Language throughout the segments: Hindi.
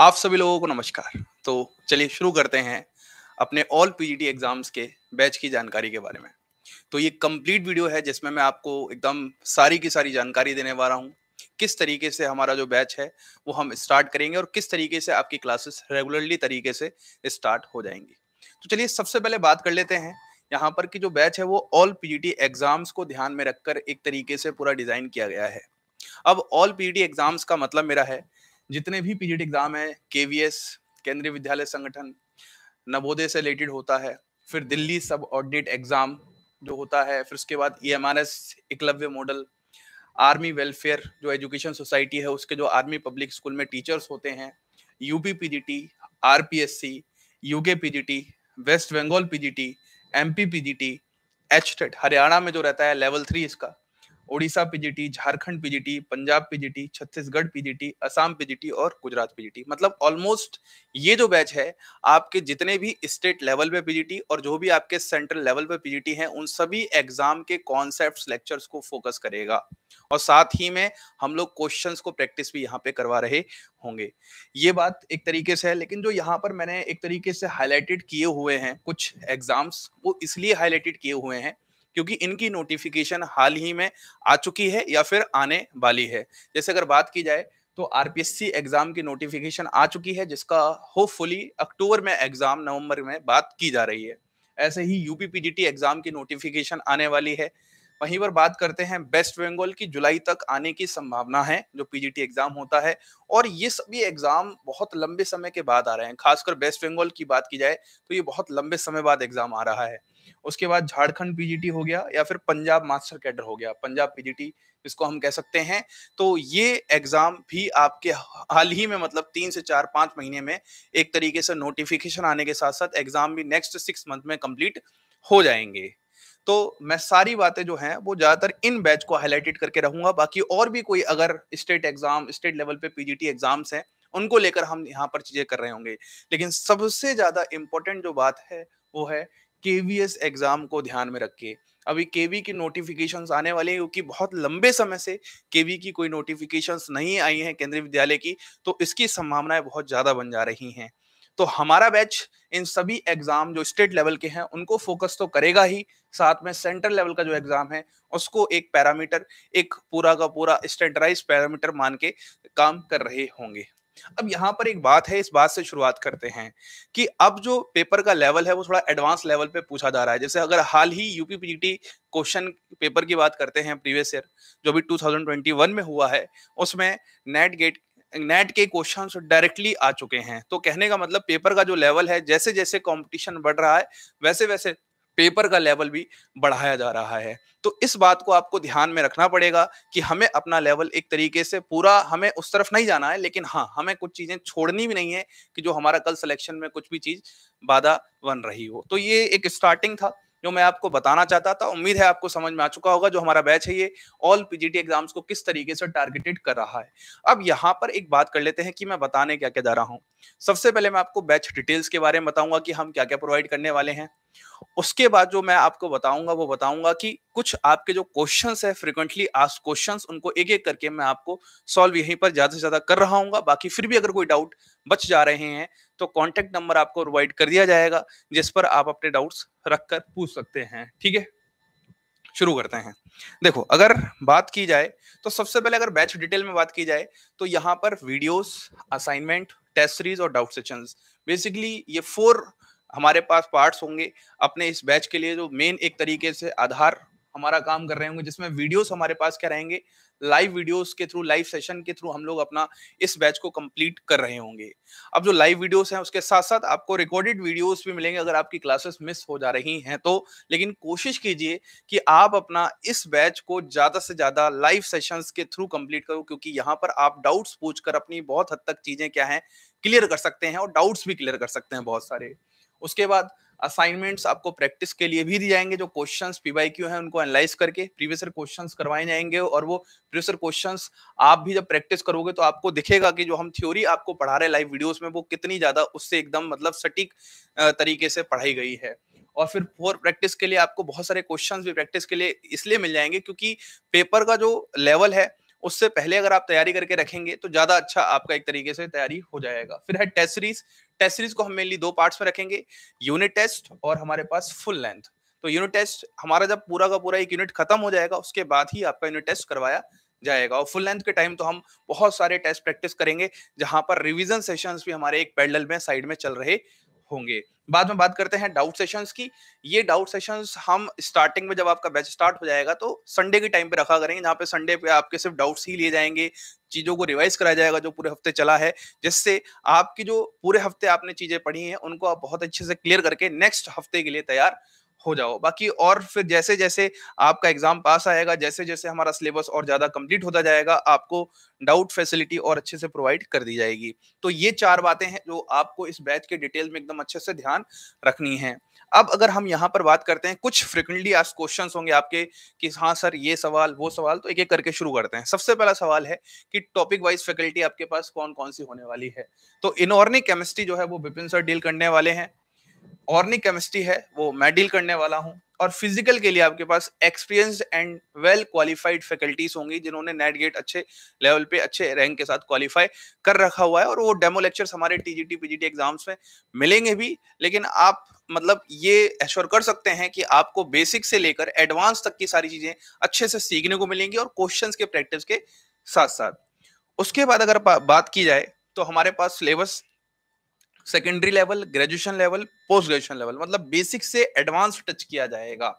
आप सभी लोगों को नमस्कार। तो चलिए शुरू करते हैं अपने ऑल पीजीटी एग्जाम्स के बैच की जानकारी के बारे में। तो ये कंप्लीट वीडियो है जिसमें मैं आपको एकदम सारी की सारी जानकारी देने वाला हूँ। किस तरीके से हमारा जो बैच है वो हम स्टार्ट करेंगे और किस तरीके से आपकी क्लासेस रेगुलरली तरीके से स्टार्ट हो जाएंगी। तो चलिए सबसे पहले बात कर लेते हैं। यहाँ पर की जो बैच है वो ऑल पीजीटी एग्जाम्स को ध्यान में रखकर एक तरीके से पूरा डिजाइन किया गया है। अब ऑल पीजीटी एग्जाम्स का मतलब मेरा है जितने भी पीजीटी एग्जाम है, केवीएस केंद्रीय विद्यालय संगठन, नवोदय से रिलेटेड होता है, फिर दिल्ली सब ऑर्डिनेट एग्जाम जो होता है, फिर उसके बाद EMRS Eklavya model, army welfare जो एजुकेशन सोसाइटी है उसके जो आर्मी पब्लिक स्कूल में टीचर्स होते हैं, UP PGT, RPSC, UK PGT, West Bengal PGT, MP PGT, HTET Haryana में जो रहता है लेवल 3 इसका, Odisha PGT, Jharkhand PGT, Punjab PGT, Chhattisgarh PGT, Assam PGT और गुजरात पीजीटी। मतलब ऑलमोस्ट ये जो बैच है आपके जितने भी स्टेट लेवल पे पीजीटी और जो भी आपके सेंट्रल लेवल पे पीजीटी हैं उन सभी एग्जाम के कॉन्सेप्ट्स लेक्चर्स को फोकस करेगा और साथ ही में हम लोग क्वेश्चंस को प्रैक्टिस भी यहाँ पे करवा रहे होंगे। ये बात एक तरीके से है, लेकिन जो यहाँ पर मैंने एक तरीके से हाईलाइटेड किए हुए हैं कुछ एग्जाम्स, वो इसलिए हाईलाइटेड किए हुए हैं क्योंकि इनकी नोटिफिकेशन हाल ही में आ चुकी है या फिर आने वाली है। जैसे अगर बात की जाए तो आरपीएससी एग्जाम की नोटिफिकेशन आ चुकी है जिसका होपफुली अक्टूबर में एग्जाम, नवंबर में बात की जा रही है। ऐसे ही यूपी पीजीटी एग्जाम की नोटिफिकेशन आने वाली है। वहीं पर बात करते हैं वेस्ट बंगाल की, जुलाई तक आने की संभावना है जो पीजीटी एग्जाम होता है। और ये सभी एग्जाम बहुत लंबे समय के बाद आ रहे हैं। खासकर वेस्ट बंगाल की बात की जाए तो ये बहुत लंबे समय बाद एग्जाम आ रहा है। उसके बाद झारखंड पीजीटी हो गया या फिर पंजाब मास्टर कैडर हो गया, पंजाब पीजीटी इसको हम कह सकते हैं। तो ये एग्जाम भी आपके हाल ही में मतलब 3 से 4 5 महीने में एक तरीके से नोटिफिकेशन आने के साथ साथ एग्जाम भी नेक्स्ट 6 मंथ में कंप्लीट हो जाएंगे। तो मैं सारी बातें जो हैं वो ज्यादातर इन बैच को हाईलाइटेड करके रहूंगा। बाकी और भी कोई अगर स्टेट एग्जाम, स्टेट लेवल पे पीजीटी एग्जाम्स हैं उनको लेकर हम यहाँ पर चीजें कर रहे होंगे। लेकिन सबसे ज्यादा इंपॉर्टेंट जो बात है वो है केवीएस एग्जाम को ध्यान में रख के। अभी केवी की नोटिफिकेशंस आने वाली है क्योंकि बहुत लंबे समय से केवी की कोई नोटिफिकेशंस नहीं आई हैं केंद्रीय विद्यालय की, तो इसकी संभावनाएं बहुत ज्यादा बन जा रही हैं। तो हमारा बैच इन सभी एग्जाम जो स्टेट लेवल के हैं उनको फोकस तो करेगा ही, साथ में सेंट्रल लेवल का जो एग्जाम है उसको एक पैरामीटर, एक पूरा का पूरा स्टैंडर्डाइज पैरामीटर मान के काम कर रहे होंगे। अब यहाँ पर एक बात है, इस बात से शुरुआत करते हैं कि अब जो पेपर का लेवल है वो थोड़ा एडवांस लेवल पे पूछा जा रहा है। जैसे अगर हाल ही यूपी पीजीटी क्वेश्चन पेपर की बात करते हैं, प्रीवियस ईयर जो भी 2021 में हुआ है, उसमें नेट के क्वेश्चंस डायरेक्टली आ चुके हैं। तो कहने का मतलब पेपर का जो लेवल है, जैसे जैसे कंपटीशन बढ़ रहा है वैसे वैसे पेपर का लेवल भी बढ़ाया जा रहा है। तो इस बात को आपको ध्यान में रखना पड़ेगा कि हमें अपना लेवल एक तरीके से पूरा, हमें उस तरफ नहीं जाना है, लेकिन हाँ हमें कुछ चीजें छोड़नी भी नहीं है कि जो हमारा कल सिलेक्शन में कुछ भी चीज बाधा बन रही हो। तो ये एक स्टार्टिंग था जो मैं आपको बताना चाहता था। उम्मीद है आपको समझ में आ चुका होगा जो हमारा बैच है ये ऑल पीजीटी एग्जाम्स को किस तरीके से टारगेटेड कर रहा है। अब यहाँ पर एक बात कर लेते हैं कि मैं बताने क्या क्या जा रहा हूँ। सबसे पहले मैं आपको बैच डिटेल्स के बारे में बताऊंगा कि हम क्या क्या प्रोवाइड करने वाले हैं। उसके बाद जो मैं आपको बताऊंगा वो बताऊंगा कि कुछ आपके जो क्वेश्चंस है, फ्रिक्वेंटली आस्क्ड क्वेश्चंस, उनको एक एक करके मैं आपको सॉल्व यहीं पर ज्यादा से ज्यादा कर रहा हूँ। बाकी फिर भी अगर कोई डाउट बच जा रहे हैं तो कांटेक्ट नंबर आपको प्रोवाइड कर दिया जाएगा जिस पर आप अपने डाउट्स रखकर पूछ सकते हैं। ठीक है, शुरू करते हैं। देखो, अगर बात की जाए तो सबसे पहले अगर बैच डिटेल में बात की जाए तो यहाँ पर वीडियोस, असाइनमेंट, टेस्ट सीरीज और डाउट सेशंस, बेसिकली ये 4 हमारे पास पार्ट्स होंगे अपने इस बैच के लिए, जो मेन एक तरीके से आधार हमारा काम कर रहे होंगे। जिसमें वीडियोस हमारे पास क्या रहेंगे, लाइव वीडियोस के थ्रू, लाइव सेशन के थ्रू हम लोग अपना इस बैच को कंप्लीट कर रहे होंगे। अब जो लाइव वीडियोस हैं उसके साथ साथ आपको रिकॉर्डेड वीडियोस भी मिलेंगे अगर आपकी क्लासेस मिस हो जा रही हैं तो। लेकिन कोशिश कीजिए कि आप अपना इस बैच को ज्यादा से ज्यादा लाइव सेशंस के थ्रू कंप्लीट करो, क्योंकि यहाँ पर आप डाउट्स पूछकर अपनी बहुत हद तक चीजें क्या है क्लियर कर सकते हैं और डाउट्स भी क्लियर कर सकते हैं बहुत सारे। उसके बाद असाइनमेंट्स आपको प्रैक्टिस के लिए भी दी जाएंगे। जो क्वेश्चंस पीवाईक्यू हैं उनको एनालाइज करके प्रीवियस ईयर क्वेश्चंस करवाए जाएंगे और वो प्रीवियस ईयर क्वेश्चंस आप भी जब प्रैक्टिस करोगे तो आपको दिखेगा कि जो हम थ्योरी आपको पढ़ा रहे हैं लाइव वीडियोस में वो कितनी ज्यादा उससे एकदम मतलब सटीक तरीके से पढ़ाई गई है। और फिर फॉर प्रैक्टिस के लिए आपको बहुत सारे क्वेश्चंस भी प्रैक्टिस के लिए इसलिए मिल जाएंगे क्योंकि पेपर का जो लेवल है उससे पहले अगर आप तैयारी करके रखेंगे तो ज्यादा अच्छा आपका एक तरीके से तैयारी हो जाएगा। फिर है टेस्ट सीरीज। टेस्ट सीरीज को हम मेनली दो पार्ट्स में रखेंगे, यूनिट टेस्ट और हमारे पास फुल लेंथ। तो यूनिट टेस्ट हमारा जब पूरा का पूरा एक यूनिट खत्म हो जाएगा उसके बाद ही आपका यूनिट टेस्ट करवाया जाएगा। और फुल लेंथ के टाइम तो हम बहुत सारे टेस्ट प्रैक्टिस करेंगे, जहां पर रिवीजन सेशंस भी हमारे एक पैरेलल में साइड में चल रहे होंगे। बाद में बात करते हैं डाउट सेशंस की। ये डाउट सेशंस हम स्टार्टिंग में जब आपका बैच स्टार्ट हो जाएगा तो संडे के टाइम पे रखा करेंगे, जहाँ पे संडे पे आपके सिर्फ डाउट्स ही लिए जाएंगे, चीजों को रिवाइज कराया जाएगा जो पूरे हफ्ते चला है, जिससे आपकी जो पूरे हफ्ते आपने चीजें पढ़ी हैं उनको आप बहुत अच्छे से क्लियर करके नेक्स्ट हफ्ते के लिए तैयार हो जाओ। बाकी और फिर जैसे जैसे आपका एग्जाम पास आएगा, जैसे जैसे हमारा सिलेबस और ज्यादा कंप्लीट होता जाएगा, आपको डाउट फैसिलिटी और अच्छे से प्रोवाइड कर दी जाएगी। तो ये चार बातें हैं जो आपको इस बैच के डिटेल में एकदम अच्छे से ध्यान रखनी है। अब अगर हम यहाँ पर बात करते हैं, कुछ फ्रिक्वेंटली आस्क्ड क्वेश्चंस होंगे आपके कि हाँ सर ये सवाल वो सवाल, तो एक एक करके शुरू करते हैं। सबसे पहला सवाल है कि टॉपिक वाइज फैकल्टी आपके पास कौन कौन सी होने वाली है। तो इनऑर्गेनिक केमिस्ट्री जो है वो विपिन सर डील करने वाले हैं, ऑर्गेनिक केमिस्ट्री है वो मैं डील करने वाला हूं, और फिजिकल के लिए आपके पास experienced and well qualified faculties होंगी जिन्होंने नेट गेट अच्छे लेवल पे अच्छे रैंक के साथ क्वालिफाई कर रखा हुआ है, और वो डेमो लेक्चर्स हमारे टीजीटी पीजीटी एग्जाम्स में मिलेंगे भी। लेकिन आप मतलब ये एश्योर कर सकते हैं कि आपको बेसिक से लेकर एडवांस तक की सारी चीजें अच्छे से सीखने को मिलेंगी, और क्वेश्चंस के प्रैक्टिस के साथ साथ। उसके बाद अगर बात की जाए तो हमारे पास syllabus secondary level, graduation level, post graduation level, मतलब बेसिक से एडवांस टच किया जाएगा।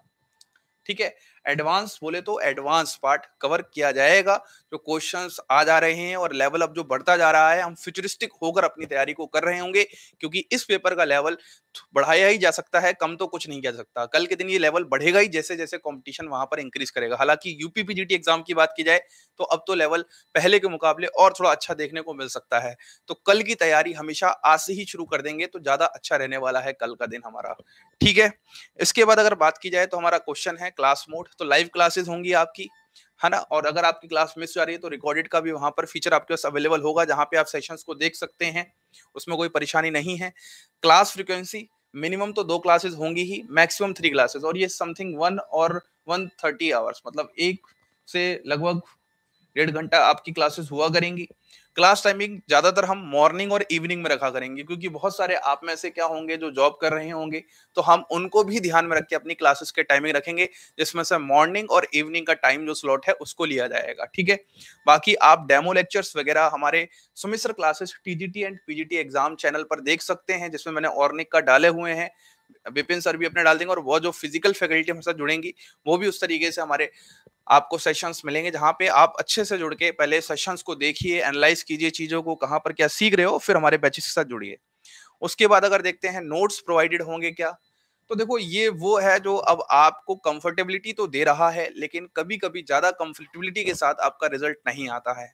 ठीक है, एडवांस बोले तो एडवांस पार्ट कवर किया जाएगा। जो क्वेश्चंस आ जा रहे हैं और लेवल अब जो बढ़ता जा रहा है, हम फ्यूचरिस्टिक होकर अपनी तैयारी को कर रहे होंगे, क्योंकि इस पेपर का लेवल बढ़ाया ही जा सकता है, कम तो कुछ नहीं किया सकता। कल के दिन ये लेवल बढ़ेगा ही जैसे जैसे कंपटीशन वहां पर इंक्रीज करेगा। हालांकि यूपी पीजीटी एग्जाम की बात की जाए तो अब तो लेवल पहले के मुकाबले और थोड़ा अच्छा देखने को मिल सकता है। तो कल की तैयारी हमेशा आज से ही शुरू कर देंगे तो ज्यादा अच्छा रहने वाला है कल का दिन हमारा। ठीक है, इसके बाद अगर बात की जाए तो हमारा क्वेश्चन है क्लास मोड। तो लाइव क्लासेस होंगी आपकी, है ना, और अगर आपकी क्लास मिस जा रही है तो रिकॉर्डेड का भी वहां पर फीचर आपके पास अवेलेबल होगा, जहां पे आप सेशंस को देख सकते हैं, उसमें कोई परेशानी नहीं है। क्लास फ्रीक्वेंसी मिनिमम तो 2 क्लासेस होंगी ही, मैक्सिमम 3 क्लासेस, और ये समथिंग 1 और 130 आवर्स, मतलब 1 से लगभग 1.5 घंटा आपकी क्लासेस हुआ करेंगी। क्लास टाइमिंग ज्यादातर हम मॉर्निंग और इवनिंग में रखा करेंगे, क्योंकि बहुत सारे आप में से क्या होंगे जो जॉब कर रहे होंगे, तो हम उनको भी ध्यान में रख के अपनी क्लासेस के टाइमिंग रखेंगे, जिसमें से मॉर्निंग और इवनिंग का टाइम जो स्लॉट है उसको लिया जाएगा। ठीक है, बाकी आप डेमो लेक्चर्स वगैरह हमारे Sumishra classes TGT and PGT exam channel पर देख सकते हैं, जिसमें मैंने ऑर्निक का डाले हुए हैं, विपिन सर भी अपने डाल देंगे, और वो जो फिजिकल फैकल्टी हमारे साथ जुड़ेंगी वो भी उस तरीके से हमारे आपको सेशंस मिलेंगे, जहां पे आप अच्छे से जुड़ के पहले सेशंस को देखिए, एनालाइज कीजिए चीजों को, कहां पर क्या सीख रहे हो, फिर हमारे बैचेस के साथ जुड़िए। उसके बाद अगर देखते हैं नोट्स प्रोवाइडेड होंगे क्या, तो देखो ये वो है जो अब आपको कंफर्टेबिलिटी तो दे रहा है, लेकिन कभी कभी ज्यादा कंफर्टेबिलिटी के साथ आपका रिजल्ट नहीं आता है।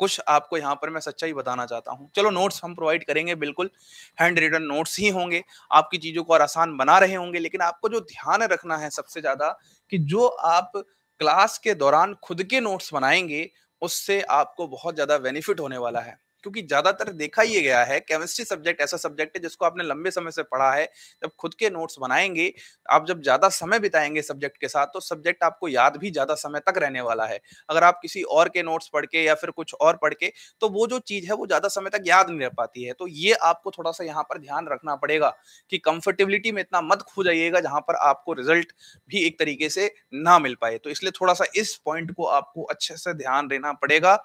कुछ आपको यहाँ पर मैं सच्चाई बताना चाहता हूँ। चलो नोट्स हम प्रोवाइड करेंगे, बिल्कुल हैंड रिटन नोट्स ही होंगे, आपकी चीजों को और आसान बना रहे होंगे, लेकिन आपको जो ध्यान रखना है सबसे ज्यादा कि जो आप क्लास के दौरान खुद के नोट्स बनाएंगे उससे आपको बहुत ज्यादा बेनिफिट होने वाला है। क्योंकि ज्यादातर देखा ये गया है, केमिस्ट्री सब्जेक्ट ऐसा सब्जेक्ट है जिसको आपने लंबे समय से पढ़ा है, जब खुद के नोट्स बनाएंगे, आप जब ज्यादा समय बिताएंगे सब्जेक्ट के साथ, तो सब्जेक्ट आपको याद भी ज्यादा समय तक रहने वाला है। अगर आप किसी और के नोट्स पढ़ के या फिर कुछ और पढ़ के, तो वो जो चीज है वो ज्यादा समय तक याद नहीं रह पाती है। तो ये आपको थोड़ा सा यहाँ पर ध्यान रखना पड़ेगा कि कंफर्टेबिलिटी में इतना मत खो जाइएगा जहां पर आपको रिजल्ट भी एक तरीके से ना मिल पाए। तो इसलिए थोड़ा सा इस पॉइंट को आपको अच्छे से ध्यान देना पड़ेगा।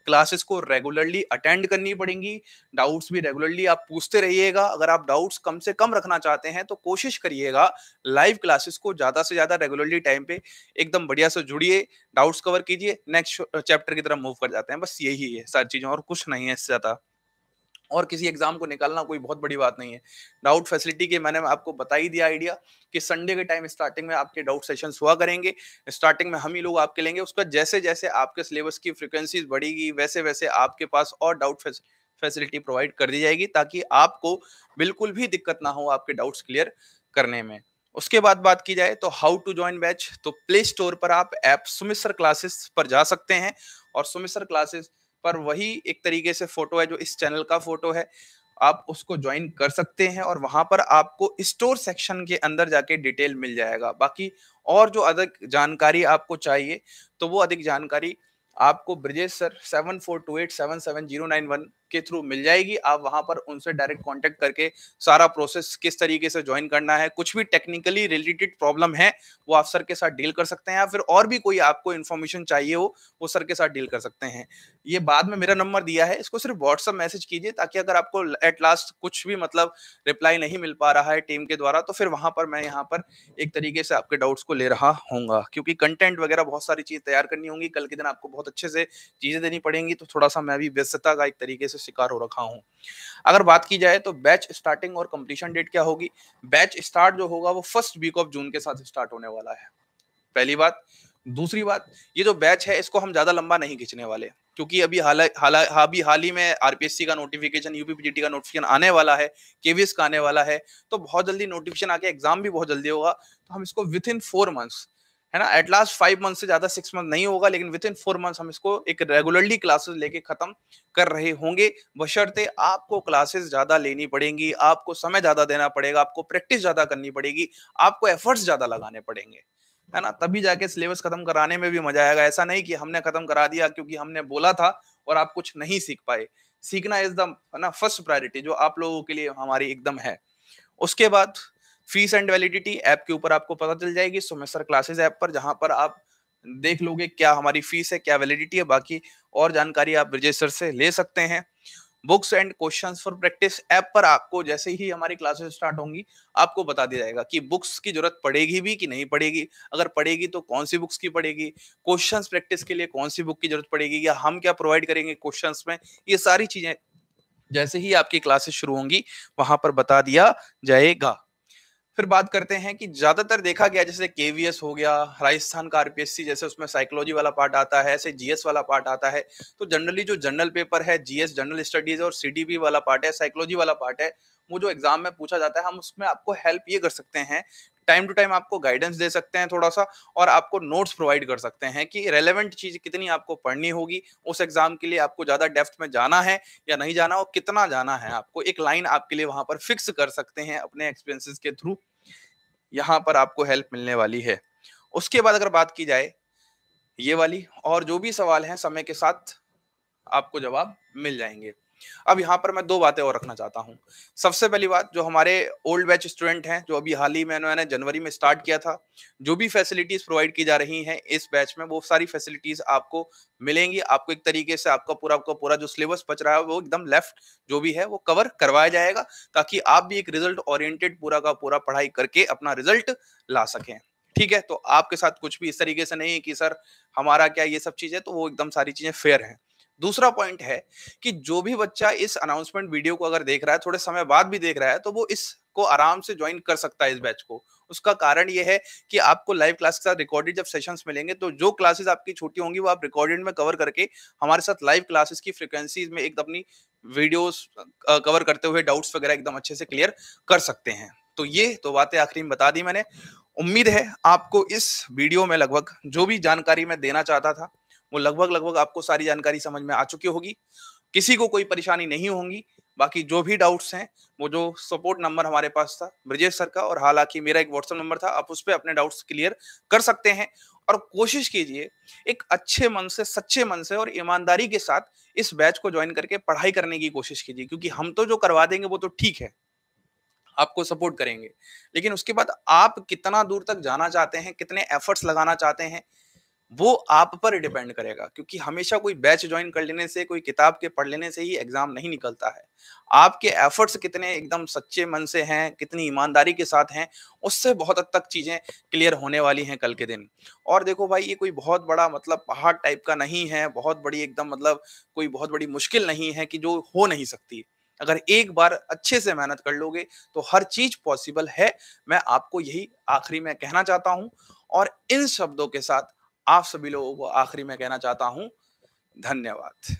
क्लासेस को रेगुलरली अटेंड करनी पड़ेंगी, डाउट्स भी रेगुलरली आप पूछते रहिएगा। अगर आप डाउट्स कम से कम रखना चाहते हैं तो कोशिश करिएगा लाइव क्लासेस को ज्यादा से ज्यादा रेगुलरली टाइम पे एकदम बढ़िया से जुड़िए, डाउट्स कवर कीजिए, नेक्स्ट चैप्टर की तरफ मूव कर जाते हैं। बस यही है सारी चीजें, और कुछ नहीं है इससे ज्यादा। और किसी एग्जाम को निकालना कोई बहुत बड़ी बात नहीं है। डाउट फैसिलिटी के मैंने आपको बता ही दिया आइडिया कि संडे के टाइम स्टार्टिंग में आपके डाउट सेशंस हुआ करेंगे। स्टार्टिंग में हम ही लोग आपके लेंगे, उसका जैसे जैसे आपके सिलेबस की फ्रिक्वेंसीज बढ़ेगी वैसे वैसे आपके पास और डाउट फैसिलिटी प्रोवाइड कर दी जाएगी, ताकि आपको बिल्कुल भी दिक्कत ना हो आपके डाउट्स क्लियर करने में। उसके बाद बात की जाए तो हाउ टू ज्वाइन बैच, तो प्ले स्टोर पर आप ऐप सुमिश्र क्लासेस पर जा सकते हैं, और सुमिश्र क्लासेस पर वही एक तरीके से फोटो है जो इस चैनल का फोटो है, आप उसको ज्वाइन कर सकते हैं, और वहां पर आपको स्टोर सेक्शन के अंदर जाके डिटेल मिल जाएगा। बाकी और जो अधिक जानकारी आपको चाहिए तो वो अधिक जानकारी आपको ब्रजेश सर 7428777091 के थ्रू मिल जाएगी। आप वहां पर उनसे डायरेक्ट कांटेक्ट करके सारा प्रोसेस किस तरीके से ज्वाइन करना है, कुछ भी टेक्निकली रिलेटेड प्रॉब्लम है वो आप सर के साथ डील कर सकते हैं, या फिर और भी कोई आपको इन्फॉर्मेशन चाहिए हो वो सर के साथ डील कर सकते हैं। ये बाद में मेरा नंबर दिया है, इसको सिर्फ व्हाट्सएप मैसेज कीजिए, ताकि अगर आपको एट लास्ट कुछ भी मतलब रिप्लाई नहीं मिल पा रहा है टीम के द्वारा, तो फिर वहां पर मैं यहाँ पर एक तरीके से आपके डाउट्स को ले रहा हूँगा, क्योंकि कंटेंट वगैरह बहुत सारी चीज तैयार करनी होंगी, कल के दिन आपको बहुत अच्छे से चीजें देनी पड़ेंगी, तो थोड़ा सा मैं भी व्यस्तता का एक तरीके से शिकार हो रखा हूँ। अगर बात की जाए तो बैच स्टार्टिंग और कंप्लीशन डेट क्या होगी, बैच स्टार्ट जो होगा वो फर्स्ट वीक ऑफ जून के साथ स्टार्ट होने वाला है, पहली बात। दूसरी बात, ये जो बैच है इसको हम ज्यादा लंबा नहीं खींचने वाले, क्योंकि हाल ही में आरपीएससी का नोटिफिकेशन, यूपीपीजीटी का नोटिफिकेशन आने वाला है, केवीएस का आने वाला है, तो बहुत जल्दी नोटिफिकेशन आके एग्जाम भी बहुत जल्दी होगा, तो हम इसको विद इन 4 मंथ्स, है ना, एट लास्ट 5 मंथ से ज्यादा 6 मंथ नहीं होगा, लेकिन विद इन 4 मंथ्स हम इसको एक रेगुलरली क्लासेस लेके खत्म कर रहे होंगे, बशर्ते आपको क्लासेस ज्यादा लेनी पड़ेंगी, आपको समय ज्यादा देना पड़ेगा, आपको प्रैक्टिस ज्यादा करनी पड़ेगी, आपको एफर्ट्स ज्यादा लगाने पड़ेंगे, है ना, तभी जाके सिलेबस खत्म कराने में भी मजा आएगा। ऐसा नहीं कि हमने खत्म करा दिया क्योंकि हमने बोला था और आप कुछ नहीं सीख पाए। सीखना इज द, है ना, फर्स्ट प्रायोरिटी जो आप लोगों के लिए हमारी एकदम है। उसके बाद फीस एंड वैलिडिटी ऐप के ऊपर आपको पता चल जाएगी, सोमेश्वर क्लासेस ऐप पर, जहां पर आप देख लोगे क्या हमारी फीस है, क्या वैलिडिटी है, बाकी और जानकारी आप ब्रजेश सर से ले सकते हैं। Books and questions for practice app पर आपको जैसे ही हमारी क्लासेस स्टार्ट होंगी आपको बता दिया जाएगा कि बुक्स की जरूरत पड़ेगी भी कि नहीं पड़ेगी, अगर पड़ेगी तो कौन सी बुक्स की पड़ेगी, क्वेश्चंस प्रैक्टिस के लिए कौन सी बुक की जरूरत पड़ेगी, या हम क्या प्रोवाइड करेंगे क्वेश्चंस में, ये सारी चीजें जैसे ही आपकी क्लासेस शुरू होंगी वहां पर बता दिया जाएगा। फिर बात करते हैं कि ज्यादातर देखा गया जैसे केवीएस हो गया, राजस्थान का आरपीएससी, जैसे उसमें साइकोलॉजी वाला पार्ट आता है, ऐसे जीएस वाला पार्ट आता है, तो जनरली जो जनरल पेपर है, जीएस जनरल स्टडीज और सीडीबी वाला पार्ट है, साइकोलॉजी वाला पार्ट है, वो जो एग्जाम में पूछा जाता है, हम उसमें आपको हेल्प ये कर सकते हैं, टाइम टू टाइम आपको गाइडेंस दे सकते हैं थोड़ा सा, और आपको नोट्स प्रोवाइड कर सकते हैं कि रेलेवेंट चीज कितनी आपको पढ़नी होगी उस एग्जाम के लिए, आपको ज्यादा डेप्थ में जाना है या नहीं जाना, और कितना जाना है, आपको एक लाइन आपके लिए वहां पर फिक्स कर सकते हैं अपने एक्सपीरियंसेस के थ्रू, यहाँ पर आपको हेल्प मिलने वाली है। उसके बाद अगर बात की जाए ये वाली, और जो भी सवाल हैं समय के साथ आपको जवाब मिल जाएंगे। अब यहाँ पर मैं दो बातें और रखना चाहता हूँ। सबसे पहली बात, जो हमारे ओल्ड बैच स्टूडेंट हैं, जो अभी हाल ही में मैंने जनवरी में स्टार्ट किया था, जो भी फैसिलिटीज प्रोवाइड की जा रही हैं इस बैच में, वो सारी फैसिलिटीज आपको मिलेंगी। आपको एक तरीके से आपका पूरा जो सिलेबस बच रहा है वो एकदम लेफ्ट जो भी है वो कवर करवाया जाएगा, ताकि आप भी एक रिजल्ट ओरिएंटेड पूरा का पूरा पढ़ाई करके अपना रिजल्ट ला सकें। ठीक है, तो आपके साथ कुछ भी इस तरीके से नहीं है कि सर हमारा क्या ये सब चीजें, तो वो एकदम सारी चीजें फेयर हैं। दूसरा पॉइंट है कि जो भी बच्चा इस अनाउंसमेंट वीडियो को अगर देख रहा है, थोड़े समय बाद भी देख रहा है, तो वो इसको आराम से ज्वाइन कर सकता है इस बैच को। उसका कारण ये है कि आपको लाइव क्लास के साथ रिकॉर्डेड जब सेशंस मिलेंगे, तो जो क्लासेस आपकी छूटी होंगी वो आप रिकॉर्डेड में कवर करके हमारे साथ लाइव क्लासेस की फ्रीक्वेंसीज में एक अपनी वीडियोस कवर करते हुए डाउट्स वगैरह एकदम अच्छे से क्लियर कर सकते हैं। तो ये तो बातें आखिरी में बता दी मैंने। उम्मीद है आपको इस वीडियो में लगभग जो भी जानकारी मैं देना चाहता था वो लगभग आपको सारी जानकारी समझ में आ चुकी होगी, किसी को कोई परेशानी नहीं होगी। बाकी जो भी डाउट्स हैं, वो जो सपोर्ट नंबर हमारे पास था ब्रजेश सर का, और हालांकि मेरा एक व्हाट्सएप नंबर था, आप उस पर अपने डाउट्स क्लियर कर सकते हैं। और कोशिश कीजिए एक अच्छे मन से, सच्चे मन से और ईमानदारी के साथ इस बैच को ज्वाइन करके पढ़ाई करने की कोशिश कीजिए, क्योंकि हम तो जो करवा देंगे वो तो ठीक है, आपको सपोर्ट करेंगे, लेकिन उसके बाद आप कितना दूर तक जाना चाहते हैं, कितने एफर्ट्स लगाना चाहते हैं, वो आप पर डिपेंड करेगा। क्योंकि हमेशा कोई बैच ज्वाइन कर लेने से, कोई किताब के पढ़ लेने से ही एग्जाम नहीं निकलता है। आपके एफर्ट्स कितने एकदम सच्चे मन से हैं, कितनी ईमानदारी के साथ हैं, उससे बहुत हद तक चीजें क्लियर होने वाली हैं कल के दिन। और देखो भाई, ये कोई बहुत बड़ा मतलब पहाड़ टाइप का नहीं है, बहुत बड़ी एकदम मतलब कोई बहुत बड़ी मुश्किल नहीं है कि जो हो नहीं सकती। अगर एक बार अच्छे से मेहनत कर लोगे तो हर चीज पॉसिबल है। मैं आपको यही आखिरी में कहना चाहता हूं, और इन शब्दों के साथ आप सभी लोगों को आखिरी में कहना चाहता हूं, धन्यवाद।